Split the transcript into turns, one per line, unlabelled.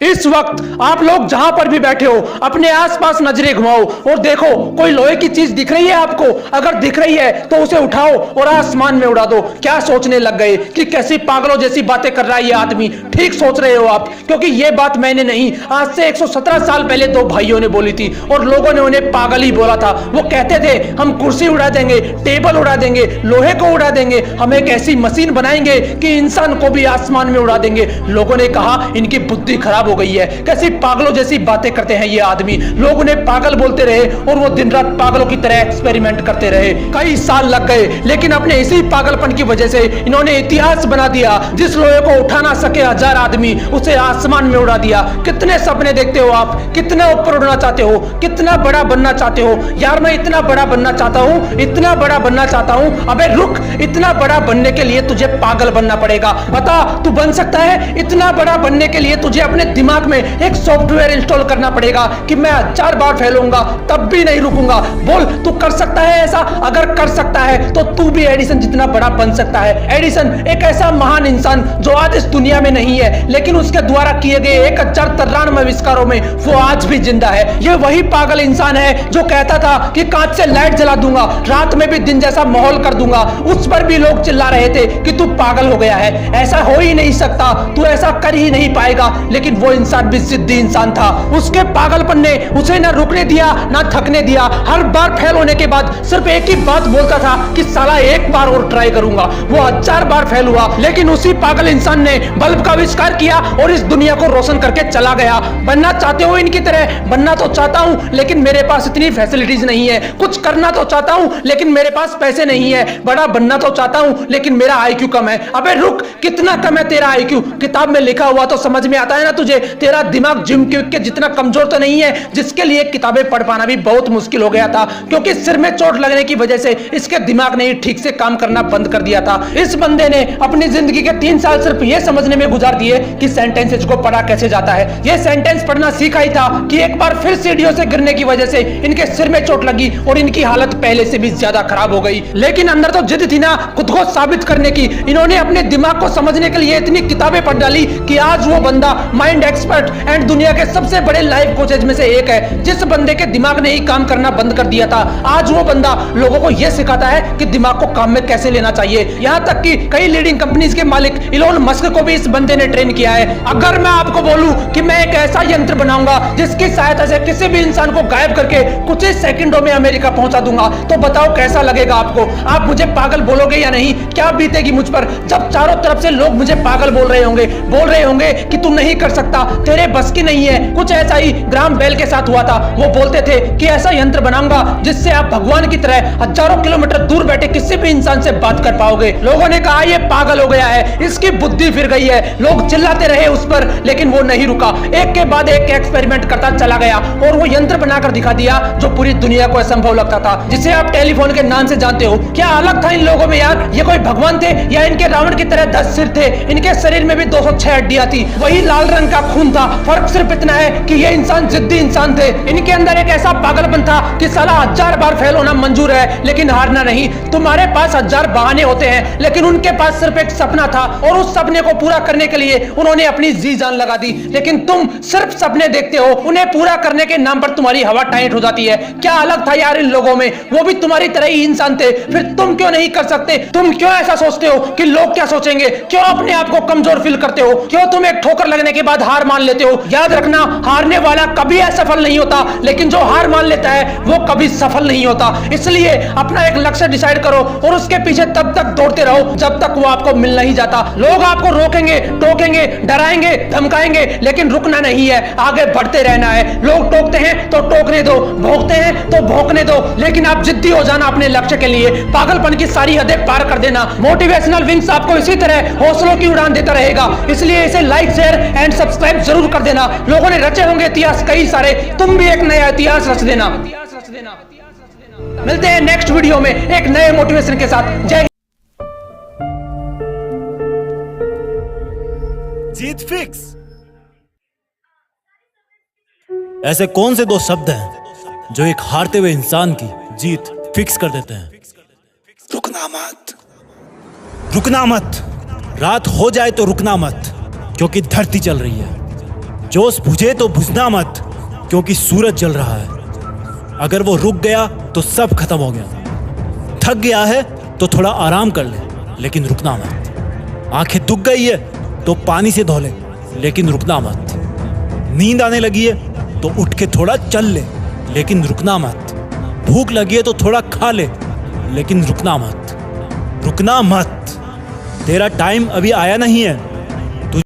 इस वक्त आप लोग जहां पर भी बैठे हो अपने आसपास नजरें घुमाओ और देखो कोई लोहे की चीज दिख रही है आपको। अगर दिख रही है तो उसे उठाओ और आसमान में उड़ा दो। क्या सोचने लग गए कि कैसी पागलों जैसी बातें कर रहा है ये आदमी। ठीक सोच रहे हो आप, क्योंकि ये बात मैंने नहीं, आज से 117 साल पहले दो भाइयों ने बोली थी और लोगों ने उन्हें पागल ही बोला था। वो कहते थे हम कुर्सी उड़ा देंगे, टेबल उड़ा देंगे, लोहे को उड़ा देंगे, हम एक ऐसी मशीन बनाएंगे कि इंसान को भी आसमान में उड़ा देंगे। लोगों ने कहा इनकी बुद्धि खराब हो गई है, कैसी पागलों जैसी बातें करते हैं ये आदमी। लोग उन्हें पागल बोलते रहे और वो दिन रात पागलों की तरह एक्सपेरिमेंट करते रहे। कई साल लग गए, लेकिन अपने इसी पागलपन की वजह से इन्होंने इतिहास बना दिया। जिस लोहे को उठा ना सके 1000 आदमी, उसे आसमान में उड़ा दिया। कितने सपने देखते हो आप, कितना ऊपर उड़ना चाहते हो, कितना बड़ा बनना चाहते हो। यार मैं इतना बड़ा बनना चाहता हूँ, इतना बड़ा बनना चाहता हूँ। अबे रुक, इतना बड़ा बनने के लिए तुझे पागल बनना पड़ेगा। बता तू बन सकता है? इतना बड़ा बनने के लिए तुझे अपने दिमाग में एक सॉफ्टवेयर इंस्टॉल करना पड़ेगा कि मैं 1000 बार फैलूंगा तब भी नहीं रुकूंगा। बोल तू कर सकता है ऐसा? अगर कर सकता है तो तू भी एडिसन जितना बड़ा बन सकता है। एडिसन एक ऐसा महान इंसान जो आज इस दुनिया में नहीं है, लेकिन उसके द्वारा किए गए 1093 आविष्कारों में वो आज भी जिंदा है। ये वही पागल इंसान है जो कहता था कि कांच से लाइट जला दूंगा, रात में भी दिन जैसा माहौल कर दूंगा। उस पर भी लोग चिल्ला रहे थे कि तू पागल हो गया है, ऐसा हो ही नहीं सकता, तू ऐसा कर ही नहीं पाएगा। लेकिन वो इंसान भी जिद्दी इंसान था। उसके पागलपन ने उसे ना रुकने दिया ना थकने दिया। हर बार फेल होने के बाद सिर्फ एक ही बात बोलता था कि साला एक बार और ट्राई करूंगा। वो 1000 बार फेल हुआ, लेकिन उसी पागल इंसान ने बल्ब का आविष्कार किया और इस दुनिया को रोशन करके चला गया। बनना चाहते हो इनकी तरह? बनना तो चाहता हूं, लेकिन मेरे पास इतनी फैसिलिटीज नहीं है। कुछ करना तो चाहता हूं, लेकिन मेरे पास पैसे नहीं है। बड़ा बनना तो चाहता हूं, लेकिन मेरा आईक्यू कम है। अबे रुक, कितना कम है तेरा आईक्यू? किताब में लिखा हुआ तो समझ में आता है ना तुझे। तेरा दिमाग जिम के जितना कमजोर तो नहीं है, जिसके लिए किताबें पढ़ पाना भी बहुत मुश्किल हो गया था, क्योंकि सिर में चोट लगने की वजह से इसके दिमाग ने ठीक से काम करना बंद कर दिया था। इस बंदे ने अपनी जिंदगी के 3 साल सिर्फ ये समझने में गुजार दिए कि सेंटेंसेस को पढ़ा कैसे जाता है। ये सेंटेंस पढ़ना सीखा ही था कि एक बार फिर सीढ़ियों से गिरने की वजह से इनके सिर में चोट लगी और इनकी हालत पहले से भी ज्यादा खराब हो गई। लेकिन अंदर तो जिद थी ना खुद को साबित करने की। इन्होंने अपने दिमाग को समझने के लिए इतनी किताबें पढ़ डाली कि आज वो बंदा माइंड एक्सपर्ट एंड दुनिया के सबसे बड़े लाइफ कोचेज में से एक है। जिस बंदे के दिमाग ने ही काम करना बंद कर दिया था, आज वो बंदा लोगों को यह सिखाता है कि दिमाग को काम में कैसे लेना चाहिए। यहां तक कि कई लीडिंग कंपनीज के मालिक इलोन मस्क को भी इस बंदे ने ट्रेन किया है। अगर मैं आपको बोलूं कि मैं एक ऐसा यंत्र बनाऊंगा जिसकी सहायता से किसी भी इंसान को गायब करके कुछ ही सेकंडों में अमेरिका पहुंचा दूंगा, तो बताओ कैसा लगेगा आपको? आप मुझे पागल बोलोगे या नहीं? क्या बीतेगी मुझ पर जब चारों तरफ से लोग मुझे पागल बोल रहे होंगे कि तू नहीं कर सकता, तेरे बस की नहीं है। कुछ ऐसा ही ग्राहम बेल के साथ हुआ था। वो बोलते थे कि ऐसा यंत्र बनाऊंगा जिससे आप भगवान की तरह हजारों किलोमीटर दूर बैठे किसी भी इंसान से बात कर पाओगे। लोगों ने कहा ये पागल हो गया है, इसकी बुद्धि फिर गई है। लोग चिल्लाते रहे उस पर, लेकिन वो नहीं रुका। एक के बाद एक एक्सपेरिमेंट करता चला गया और वो यंत्र बनाकर दिखा दिया जो पूरी दुनिया को असंभव लगता था, जिसे आप टेलीफोन के नाम से जानते हो। क्या अलग था इन लोगों में यार? ये कोई भगवान थे या इनके रावण की तरह 10 सिर थे? इनके शरीर में भी 206 हड्डियां थी, वही लाल रंग का खून था। फर्क सिर्फ इतना है कि ये इंसान जिद्दी इंसान थे। इनके अंदर एक ऐसा पागलपन था कि साला 1000 बार फेल होना मंजूर है लेकिन हारना नहीं। तुम्हारे पास 1000 बहाने होते हैं, लेकिन उनके पास सिर्फ एक सपना था और उस सपने को पूरा करने के लिए उन्होंने अपनी जी जान लगा दी। लेकिन तुम सिर्फ सपने देखते हो, उन्हें पूरा करने के नाम पर तुम्हारी हवा टाइट हो जाती है। क्या अलग था यार इन लोगों में? वो भी तुम्हारी तरह ही इंसान थे, फिर तुम क्यों नहीं कर सकते? तुम क्यों ऐसा सोचते हो कि लोग क्या सोचेंगे? क्यों अपने आप को कमजोर फील करते हो? क्यों तुम एक ठोकर लगने के बाद हार मान लेते हो? याद रखना, हारने वाला कभी असफल नहीं होता, लेकिन जो हार मान लेता है वो कभी सफल नहीं होता। इसलिए अपना एक लक्ष्य डिसाइड करो और उसके पीछे तब तक दौड़ते रहो जब तक वो आपको मिल नहीं जाता। लोग आपको रोकेंगे, टोकेंगे, डराएंगे, धमकाएंगे, लेकिन रुकना नहीं है, आगे बढ़ते रहना है। लोग टोकते हैं तो टोकने दो, भोंकते हैं तो भोंकने दो, लेकिन आप जिद्दी हो जाना अपने लक्ष्य के लिए। पागलपन की सारी हदें पार कर देना। मोटिवेशनल विंग्स आपको इसी तरह हौसलों की उड़ान देता रहेगा, इसलिए इसे लाइक, शेयर एंड सब्सक्राइब जरूर कर देना। लोगों ने रचे होंगे इतिहास कई सारे, तुम भी एक नया इतिहास रच देना। मिलते हैं नेक्स्ट वीडियो में एक नए मोटिवेशन के साथ। जय
जीत फिक्स। ऐसे कौन से 2 शब्द हैं जो एक हारते हुए इंसान की जीत फिक्स कर देते हैं? रुकना मत, रुकना मत। रात हो जाए तो रुकना मत, क्योंकि धरती चल रही है। जोश बुझे तो बुझना मत, क्योंकि सूरज जल रहा है। अगर वो रुक गया तो सब खत्म हो गया। थक गया है तो थोड़ा आराम कर ले, लेकिन रुकना मत। आंखें दुख गई है तो पानी से धो ले, लेकिन रुकना मत। नींद आने लगी है तो उठ के थोड़ा चल ले, लेकिन रुकना मत। भूख लगी है तो थोड़ा खा ले, लेकिन रुकना मत। रुकना मत। तेरा टाइम अभी आया नहीं है।